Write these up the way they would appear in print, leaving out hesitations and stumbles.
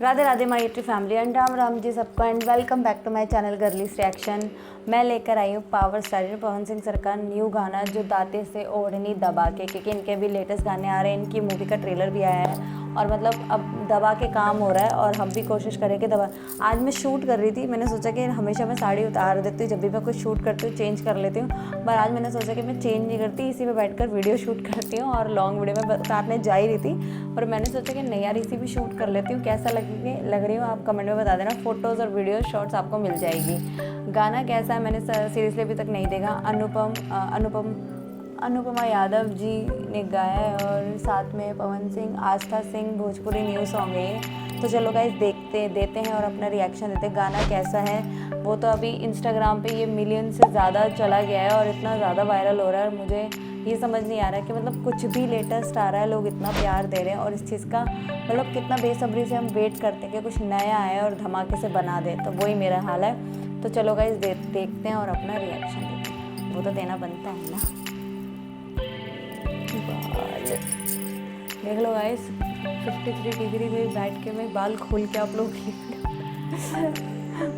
Radhe Radhe my YouTube family and Ram Ram ji सबको and welcome back to my channel girlies reaction. मैं लेकर आई हूँ power star Pawan Singh sir का न्यू गाना जो दाते से ओढ़नी दबा के, क्योंकि इनके भी लेटेस्ट गाने आ रहे हैं, इनकी मूवी का ट्रेलर भी आया है और मतलब अब दबा के काम हो रहा है और हम भी कोशिश करें कि दबा। आज मैं शूट कर रही थी, मैंने सोचा कि हमेशा मैं साड़ी उतार देती हूँ, जब भी मैं कुछ शूट करती हूँ चेंज कर लेती हूँ, पर आज मैंने सोचा कि मैं चेंज नहीं करती, इसी में बैठकर वीडियो शूट करती हूँ और लॉन्ग वीडियो में उतारने जा ही रही थी और मैंने सोचा कि नहीं यार इसी भी शूट कर लेती हूँ, कैसा लग रही हूँ आप कमेंट में बता देना। फ़ोटोज़ और वीडियो शॉर्ट्स आपको मिल जाएगी। गाना कैसा है मैंने सीरियसली अभी तक नहीं देखा। अनुपमा यादव जी ने गाया है और साथ में पवन सिंह, आस्था सिंह, भोजपुरी न्यू सॉन्ग है ये। तो चलो गाइस देते हैं और अपना रिएक्शन देते हैं। गाना कैसा है वो तो अभी इंस्टाग्राम पे ये मिलियन से ज़्यादा चला गया है और इतना ज़्यादा वायरल हो रहा है और मुझे ये समझ नहीं आ रहा है कि मतलब कुछ भी लेटेस्ट आ रहा है लोग इतना प्यार दे रहे हैं और इस चीज़ का मतलब कितना बेसब्री से हम वेट करते हैं कि कुछ नया आए और धमाके से बना दे, तो वही मेरा हाल है। तो चलो गाइस देखते हैं और अपना रिएक्शन देते हैं, वो तो देना बनता है ना। देख लो गाइस 53 डिग्री में बैठ के मैं बाल खोल के आप लोग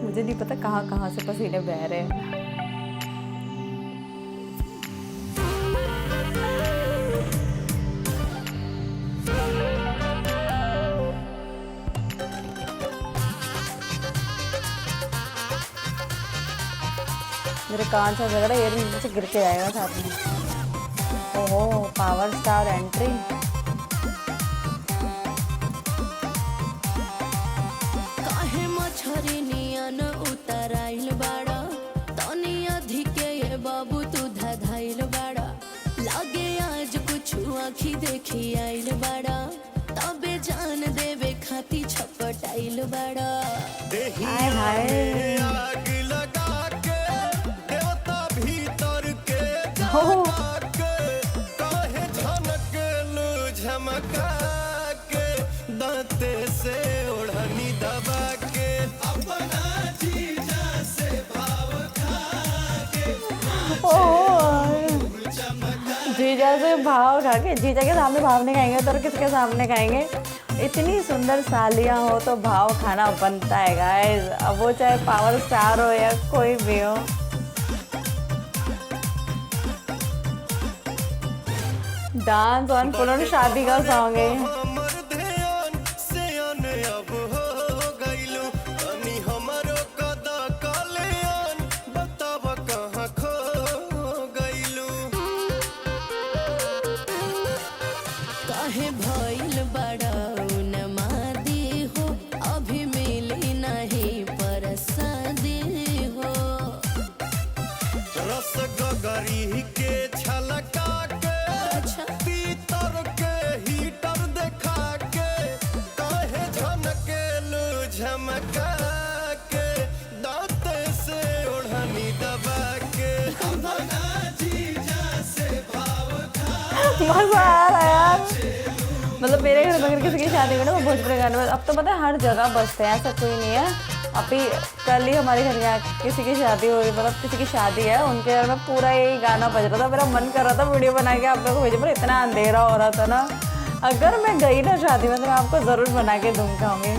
मुझे नहीं पता कहाँ से पसीने बह रहे हैं। मेरे कान से लग रहा है ये नीचे से गिर के जाएगा साथ में। ओहो पावर स्टार एंट्री। काहे मछरी नियन उतराइल बाड़ा तनी अधिके ये बाबू तू धधाइल बाड़ा लागे आज कुछ आँखी देखी आइल बाड़ा तबे जान देवे खाती छपटाइल बाड़ा। हाय हाय झमका के दांते से ओढ़नी दबा के अपना जीजा से भाव खा के जीजा से भाव खा के, जीजा के सामने भाव नहीं खाएंगे तो किसके सामने खाएंगे। इतनी सुंदर सालियाँ हो तो भाव खाना बनता है गाइस, अब वो चाहे पावर स्टार हो या कोई भी हो। डांस ऑन फुल शादी का सॉन्ग है। काहे भइल बड़ा उन्मादी हो अभी मिली नहीं परसादी हो रस गगरी के छलका के पीतर के हीटर देखा के काहे झनकेलू झमका के दांते से ओढ़नी दबा के अपना जीजा से भाव खा। मजा आ रहा है यार, मतलब मेरे घर में अगर किसी की शादी में ना वो भोजपुरी गाने अब तो पता है हर जगह बजते हैं, ऐसा कोई नहीं है। अभी कल ही हमारे घर में किसी की शादी हो रही, मतलब किसी की शादी है, उनके घर में पूरा यही गाना बज रहा था। मेरा मन कर रहा था वीडियो बना के आप लोगों को भेजो, पर इतना अंधेरा हो रहा था ना। अगर मैं गई ना शादी में तो मैं आपको ज़रूर बना के दूँगी।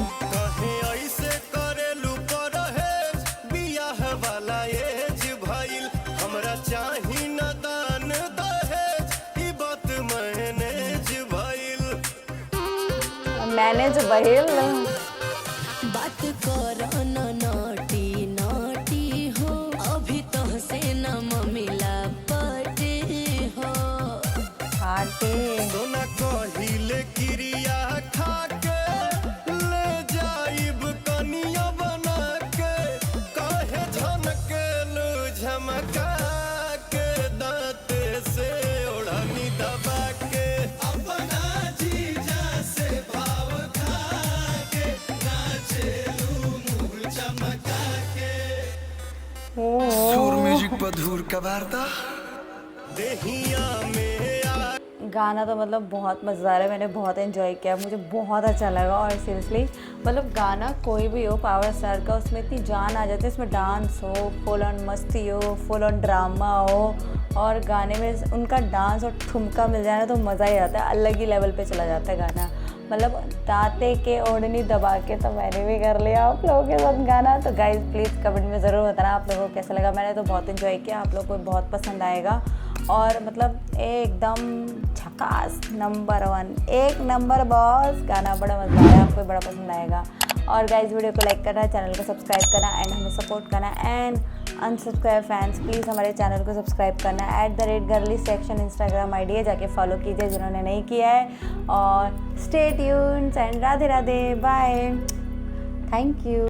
मैंने जो बहेल बात कर नोटी नोटी हो अभी तो से न मिला पटे हो पार्टी सोना कहिले क्रिया खा के ले जाइब कनिया बना के काहे झनकेलू झमका के दांते से ओढ़नी दबा के अपना जीजा से भाव खा के नाचेलू मुँह चमका के। सुर म्यूजिक बधूर का वार्ता देहिया में गाना तो मतलब बहुत मज़ेदार है, मैंने बहुत एंजॉय किया, मुझे बहुत अच्छा लगा। और सीरियसली मतलब गाना कोई भी हो पावर स्टार का, उसमें इतनी जान आ जाती है, इसमें डांस हो, फुल ऑन मस्ती हो, फुल ऑन ड्रामा हो और गाने में उनका डांस और ठुमका मिल जाए ना तो मज़ा ही आता है, अलग ही लेवल पे चला जाता है गाना। मतलब दाते के ओढ़नी दबा के तो मैंने भी कर लिया आप लोगों के साथ गाना। तो गाइज प्लीज़ कमेंट में ज़रूर बताना आप लोगों को कैसा लगा। मैंने तो बहुत इन्जॉय किया, आप लोगों को बहुत पसंद आएगा और मतलब एकदम झकास नंबर 1 एक नंबर बॉस गाना, बड़ा मज़ा आया, आपको बड़ा पसंद आएगा। और गाइज वीडियो को लाइक करना, चैनल को सब्सक्राइब करना एंड हमें सपोर्ट करना एंड अनसब्सक्राइब फैंस प्लीज़ हमारे चैनल को सब्सक्राइब करना। @girlystreaction इंस्टाग्राम आईडी है, जाके फॉलो कीजिए जिन्होंने नहीं किया है। और stay tuned and Radhe Radhe, bye, thank you.